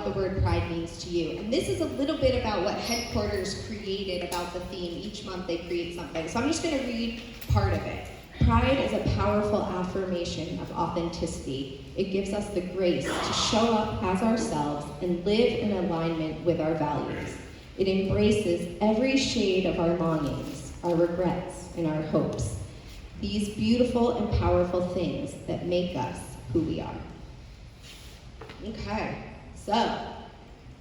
what the word pride means to you. And this is a little bit about what headquarters created about the theme. Each month they create something. So I'm just going to read part of it. Pride is a powerful affirmation of authenticity. It gives us the grace to show up as ourselves and live in alignment with our values. It embraces every shade of our longings, our regrets, and our hopes. These beautiful and powerful things that make us who we are. Okay, so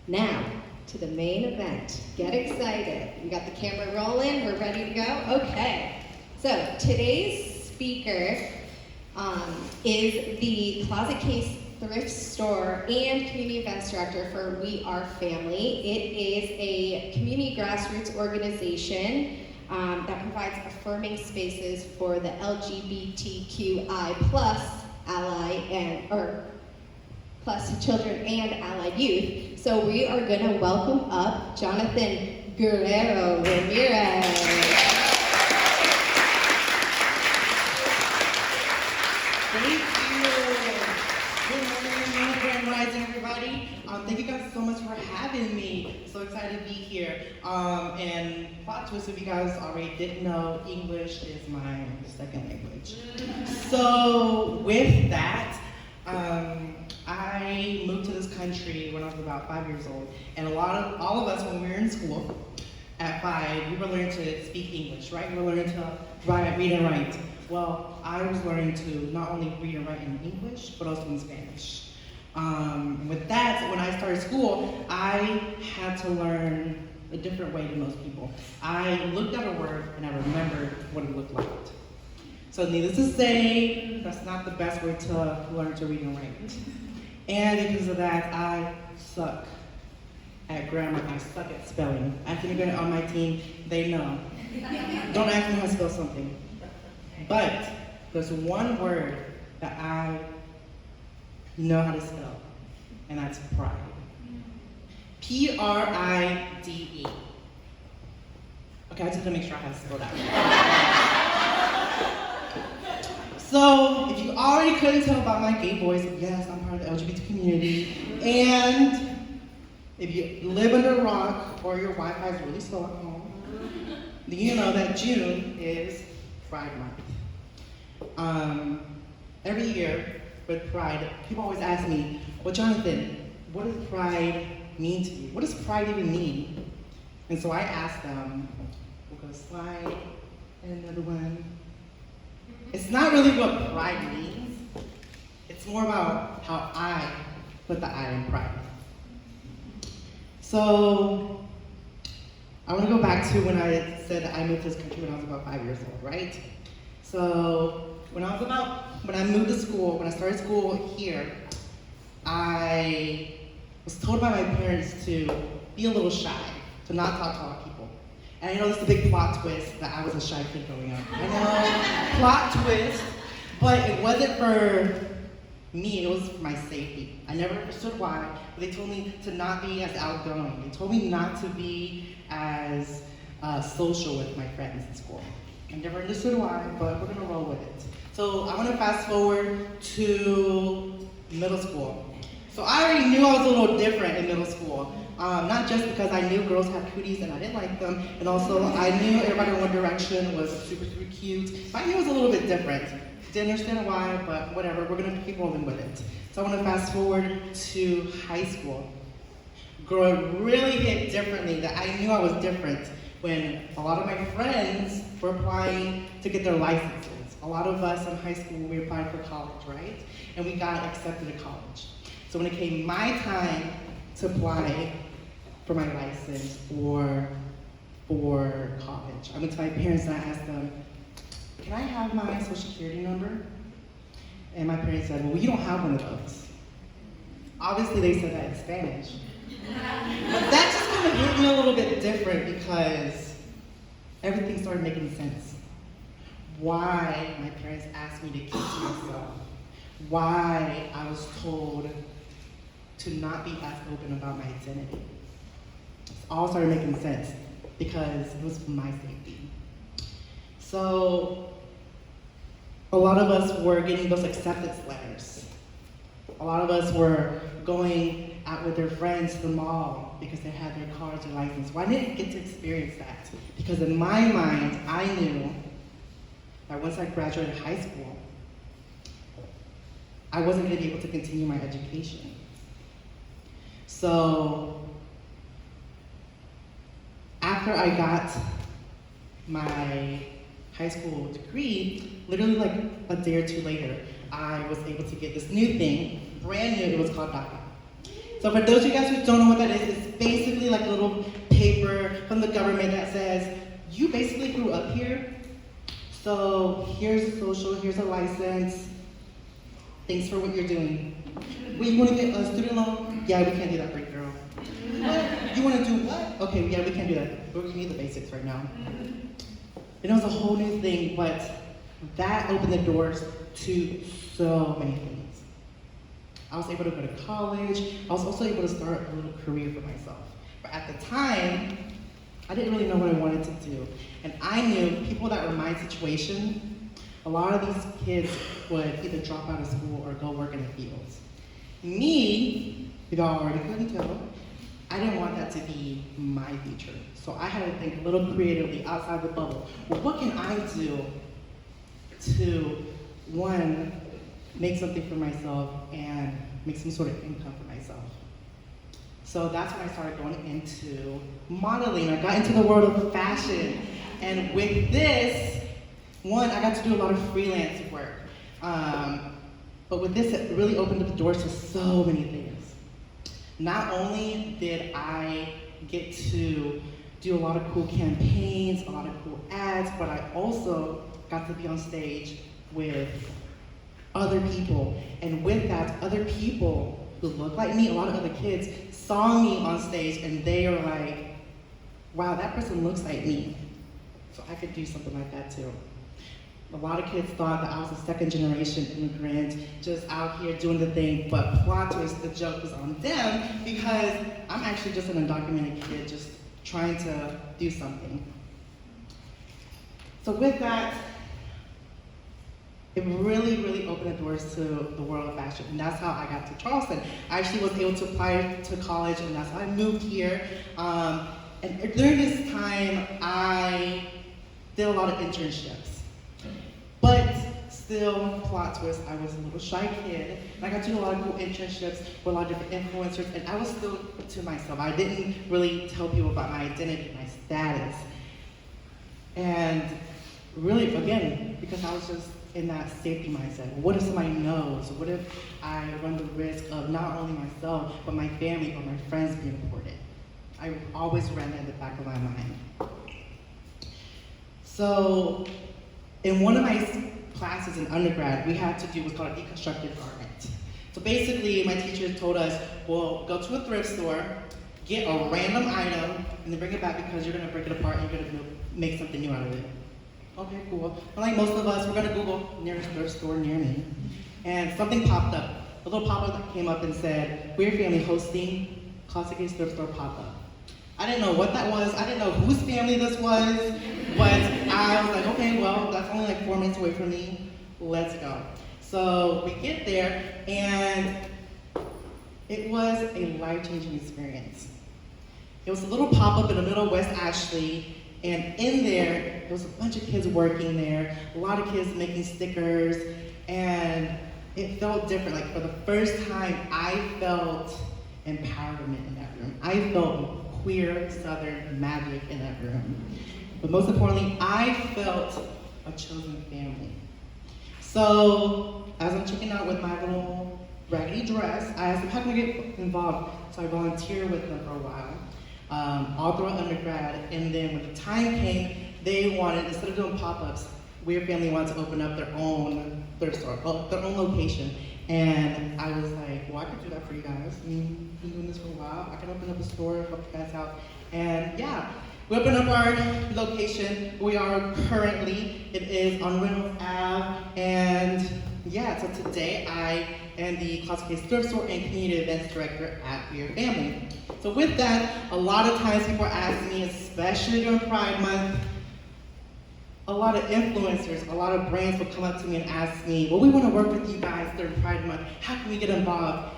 now to the main event. Get excited. We got the camera rolling. We're ready to go? Okay. So today's speaker is the Closet Case Thrift Store and Community Events Director for We Are Family. It is a community grassroots organization that provides affirming spaces for the LGBTQI plus ally and plus children and allied youth. So we are going to welcome up Jonatan Guerrero-Ramirez. Thank you. Good morning, Grand Rising, everybody. Thank you guys so much for having me. So excited to be here. And plot twist, if you guys already didn't know, English is my second language. So with that, I moved to this country when I was about 5 years old. And all of us, when we were in school at 5, we were learning to speak English, right? We were learning to read and write. Well, I was learning to not only read and write in English, but also in Spanish. With that, when I started school, I had to learn a different way than most people. I looked at a word and I remembered what it looked like. So needless to say, that's not the best way to learn to read and write. And because of that, I suck at grammar, I suck at spelling. I think you're on my team, they know. Don't ask me how to spell something. But there's one word that I know how to spell, and that's pride. P-R-I-D-E. Okay, I just want to make sure I have to spell that. So, if you already couldn't tell about my gay voice, yes, I'm part of the LGBT community. And if you live under a rock or your Wi-Fi is really slow at home, then you know that June is Pride Month. Every year with Pride, people always ask me, well, Jonathan, what does Pride mean to you? What does Pride even mean? And so I asked them, we'll go slide, and another one. It's not really what Pride means. It's more about how I put the I in Pride. So I want to go back to when I said I moved to this country when I was about 5 years old, right? So when I moved to school, when I started school here, I was told by my parents to be a little shy, to not talk to a lot of people. And I know this is a big plot twist that I was a shy kid growing up. I know, plot twist, but it wasn't for me, it was for my safety. I never understood why, but they told me to not be as outgoing. They told me not to be as social with my friends in school. I never understood why, but we're gonna roll with it. So I wanna fast forward to middle school. So I already knew I was a little different in middle school. Not just because I knew girls had cooties and I didn't like them, and also I knew everybody in One Direction was super, super cute. But I knew it was a little bit different. Didn't understand why, but whatever, we're gonna keep rolling with it. So I wanna fast forward to high school. Growing really hit differently, that I knew I was different when a lot of my friends were applying to get their licenses. A lot of us in high school, we applied for college, right? And we got accepted to college. So when it came my time to apply for my license or for college, I went to my parents and I asked them, can I have my social security number? And my parents said, well, you don't have one of those. Obviously they said that in Spanish. But that just kind of hit me a little bit different because everything started making sense. Why my parents asked me to keep to myself. Why I was told to not be as open about my identity. It all started making sense because it was for my safety. So a lot of us were getting those acceptance letters. A lot of us were going out with their friends to the mall because they had their cars or license. Well, I didn't get to experience that because in my mind, I knew that once I graduated high school, I wasn't going to be able to continue my education. So after I got my high school degree, literally like a day or two later, I was able to get this new thing, brand new. It was called DACA. So for those of you guys who don't know what that is, it's basically like a little paper from the government that says, you basically grew up here, so here's a social, here's a license, thanks for what you're doing. Wait, you want to get a student loan? Yeah, we can't do that, great girl. What? You want to do what? Okay, yeah, we can't do that. But we need the basics right now. And it was a whole new thing, but that opened the doors to so many things. I was able to go to college. I was also able to start a little career for myself. But at the time, I didn't really know what I wanted to do. And I knew people that were in my situation, a lot of these kids would either drop out of school or go work in the fields. Me, if y'all already couldn't tell, I didn't want that to be my future. So I had to think a little creatively outside the bubble. Well, what can I do to, one, make something for myself and make some sort of income for myself? So that's when I started going into modeling. I got into the world of fashion. And with this, one, I got to do a lot of freelance work. But with this, it really opened up the doors to so many things. Not only did I get to do a lot of cool campaigns, a lot of cool ads, but I also got to be on stage with other people. And with that, other people who look like me, a lot of other kids, saw me on stage and they are like, wow, that person looks like me. So I could do something like that too. A lot of kids thought that I was a second generation immigrant, just out here doing the thing, but plot twist, the joke was on them because I'm actually just an undocumented kid just trying to do something. So with that, it really, really opened the doors to the world of fashion, and that's how I got to Charleston. I actually was able to apply to college, and that's how I moved here. And during this time, I did a lot of internships. But still, plot twist, I was a little shy kid, and I got to do a lot of cool internships with a lot of different influencers, and I was still to myself. I didn't really tell people about my identity, my status. And really, again, because I was just in that safety mindset. What if somebody knows? What if I run the risk of not only myself, but my family or my friends being reported? I always ran that in the back of my mind. So, in one of my classes in undergrad, we had to do what's called a deconstructed garment. So basically, my teacher told us, well, go to a thrift store, get a random item, and then bring it back because you're gonna break it apart and you're gonna make something new out of it. Okay, cool. But like most of us, we're gonna Google nearest thrift store near me. And something popped up. A little pop-up that came up and said, Weird Family hosting Classic Ace thrift store pop-up. I didn't know what that was. I didn't know whose family this was. But I was like, okay, well, that's only like 4 minutes away from me. Let's go. So we get there, and it was a life-changing experience. It was a little pop-up in the middle of West Ashley, and in there was a bunch of kids working there, a lot of kids making stickers, and it felt different. Like for the first time, I felt empowerment in that room. I felt queer Southern magic in that room. But most importantly, I felt a chosen family. So as I'm checking out with my little raggedy dress, I asked them, how can I get involved? So I volunteered with them for a while, all throughout undergrad. And then when the time came, they wanted, instead of doing pop-ups, Weird Family wanted to open up their own thrift store, their own location. And I was like, well, I could do that for you guys. Been doing this for a while. I can open up a store, help you guys out. And yeah, we opened up our location. We are currently, it is on Reynolds Ave. And yeah, so today I am the Classic Ace thrift store and community events director at Weird Family. So with that, a lot of times people ask me, especially during Pride Month, a lot of influencers, a lot of brands will come up to me and ask me, well, we want to work with you guys during Pride Month. How can we get involved?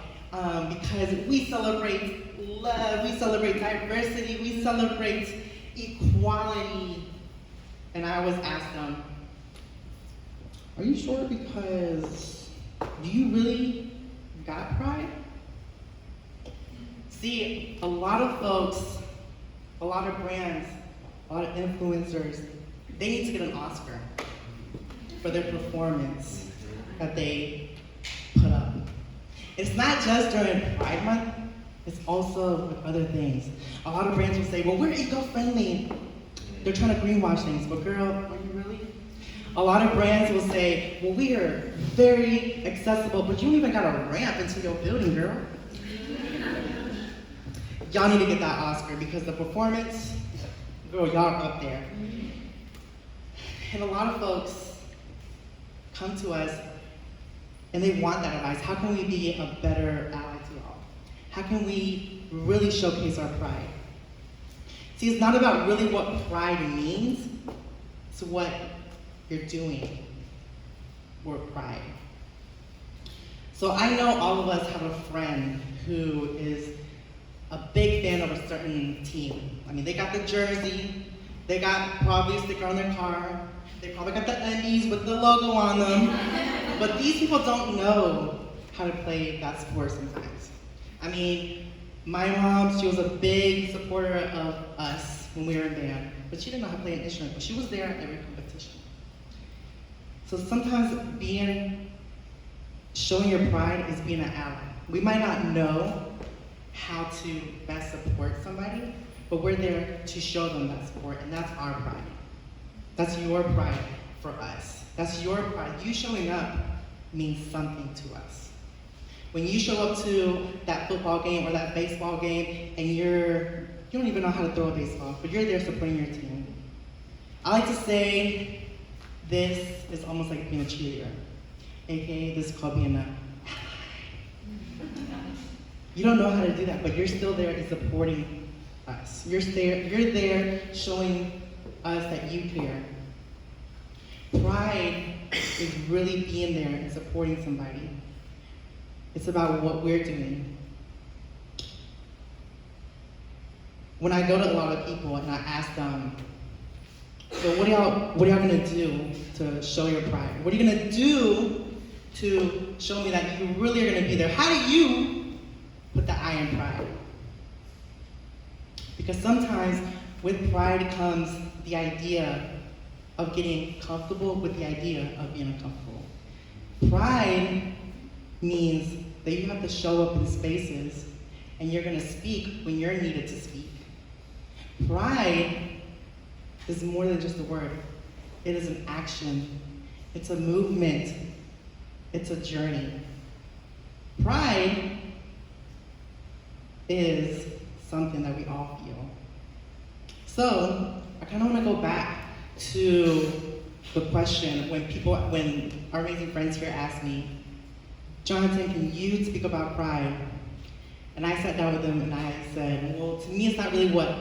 because we celebrate love, we celebrate diversity, we celebrate equality. And I always ask them, are you sure? Because do you really got pride? See, a lot of folks, a lot of brands, a lot of influencers, they need to get an Oscar for their performance that they put up. It's not just during Pride Month, it's also with other things. A lot of brands will say, well, we're eco-friendly. They're trying to greenwash things, but girl, are you really? A lot of brands will say, well, we are very accessible, but you don't even got a ramp into your building, girl. Y'all need to get that Oscar because the performance, girl, y'all are up there. And a lot of folks come to us and they want that advice. How can we be a better ally to y'all? How can we really showcase our pride? See, it's not about really what pride means, it's what you're doing for pride. So I know all of us have a friend who is a big fan of a certain team. I mean, they got the jersey, they got probably a sticker on their car, they probably got the undies with the logo on them, but these people don't know how to play that sport sometimes. I mean, my mom, she was a big supporter of us when we were in band, but she didn't know how to play an instrument, but she was there at every competition. So sometimes showing your pride is being an ally. We might not know how to best support somebody, but we're there to show them that support, and that's our pride. That's your pride for us. That's your pride. You showing up means something to us. When you show up to that football game or that baseball game and you don't even know how to throw a baseball, but you're there supporting your team. I like to say this is almost like being a cheerleader, aka this is called being a You don't know how to do that, but you're still there and supporting us. You're there showing us that you care. Pride is really being there and supporting somebody. It's about what we're doing. When I go to a lot of people and I ask them, so what are y'all gonna do to show your pride? What are you gonna do to show me that you really are gonna be there? How do you put the I in pride? Because sometimes with pride comes the idea of getting comfortable with the idea of being uncomfortable. Pride means that you have to show up in spaces and you're gonna speak when you're needed to speak. Pride is more than just a word. It is an action. It's a movement. It's a journey. Pride is something that we all feel. So, I kind of want to go back to the question when our amazing friends here asked me, Jonatan, can you speak about pride? And I sat down with them and I said, well, to me it's not really what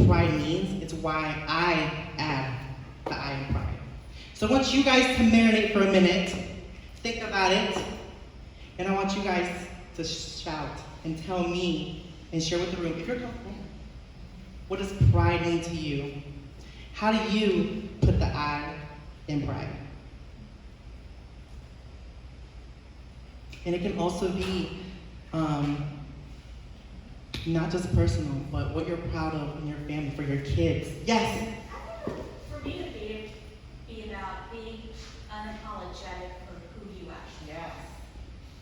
pride means, it's why I add the I in pride. So I want you guys to marinate for a minute, think about it, and I want you guys to shout and tell me and share with the room, if you're comfortable, what does pride mean to you? How do you put the I in pride? And it can also be not just personal, but what you're proud of in your family, for your kids. Yes? For me to be about being unapologetic for who you actually Yes.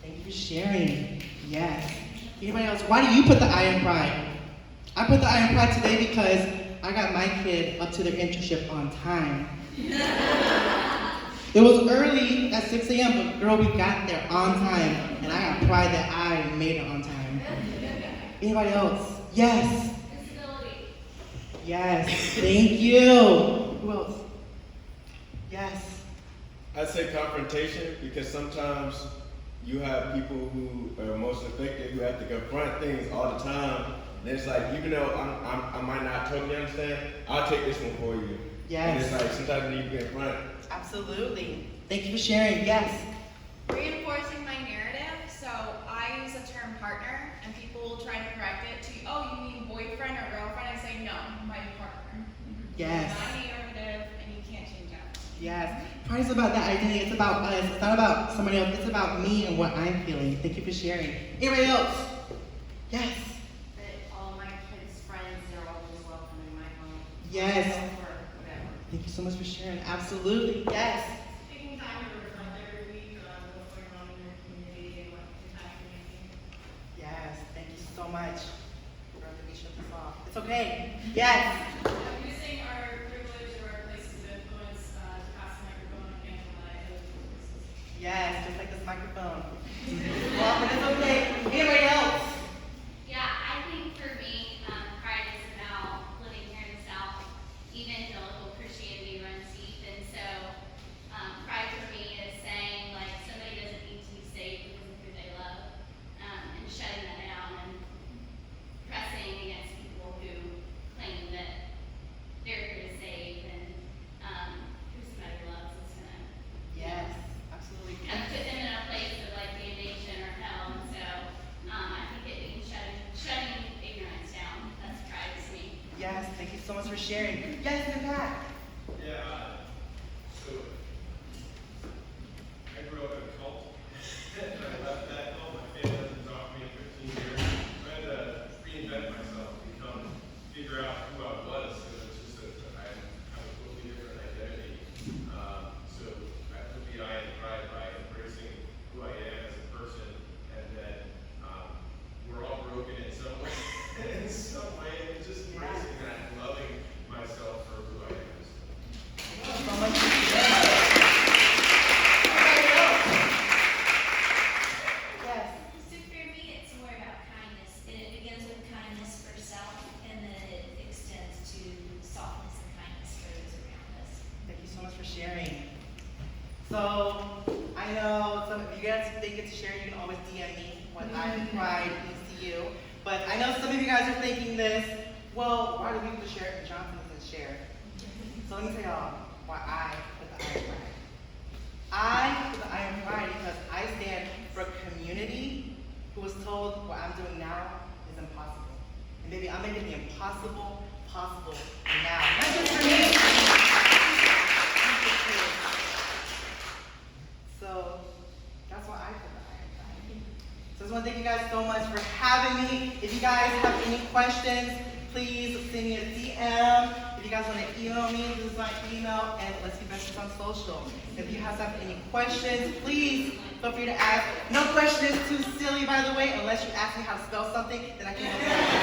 Thank you for sharing. Yes. Anybody else? Why do you put the I in pride? I put the I in pride today because I got my kid up to their internship on time. It was early at 6 a.m., but girl, we got there on time, and I got pride that I made it on time. Anybody else? Yes. Disability. Yes. Thank you. Who else? Yes. I'd say confrontation, because sometimes you have people who are most affected who have to confront things all the time. And it's like, even though I might not totally understand, I'll take this one for you. Yes. And it's like, sometimes you need to confront. Absolutely. Thank you for sharing. Yes. Reinforcing my narrative, so I use the term Yes. non-normative, and you can't change that. Yes. Pride is about that identity. It's about us. It's not about somebody else. It's about me and what I'm feeling. Thank you for sharing. Anybody else? Yes. That all my kids' friends, they're always welcome in my home. Yes. Or whatever. Thank you so much for sharing. Absolutely. Yes. Taking time to reflect every week on what's going on in your community and what impact you're making. Yes. Thank you so much. We're going to shut this off. It's okay. Yes. Using our privilege or our places of influence to pass the microphone and amplify other people's voices. Yes. Just like this microphone. Well, but it's okay. Anybody else? Yeah, I think for me, pride is about living here in the South. Evangelical Christianity runs deep, and so pride for me is saying like somebody doesn't need to be saved because of who they love, and shutting that down and pressing against people who claim that they're here to save and who somebody loves is gonna Yes. Absolutely. kind of put them in a place of like damnation or hell. And so I think it means shutting ignorance down. That's pride to me. Yes. Thank you so much for sharing. Yes, in the back. Yeah, so I grew up in a cult. I left that cult. My family hasn't talked to me in 15 years. I had to reinvent myself, figure out who I was. So it's just I have a totally different identity. So I took the I in pride by embracing who I am as a person, and then we're all broken in some way. In some way, and just embracing that and loving myself for who I am. Thank you so much for sharing. Anybody else? Yes. So for me, it's more about kindness. It begins with kindness for self, and then it extends to softness and kindness for those around us. Thank you so much for sharing. So, I know some of you guys think it's share, you can always DM me what I pride means to you. But I know some of you guys are thinking this, well, why do people share it and Jonathan doesn't share? So let me tell y'all why I put the I in pride. I put the I in pride because I stand for a community who was told what I'm doing now is impossible. And baby, I'm making the impossible possible now. Not just for me. So that's why I put the I in pride. So I just want to thank you guys so much for having me. If you guys have any questions, please send me a DM. If you guys want to email me, this is my email, and let's be best friends on social. If you guys have any questions, please feel free to ask. No question is too silly, by the way, unless you ask me how to spell something, then I can help you.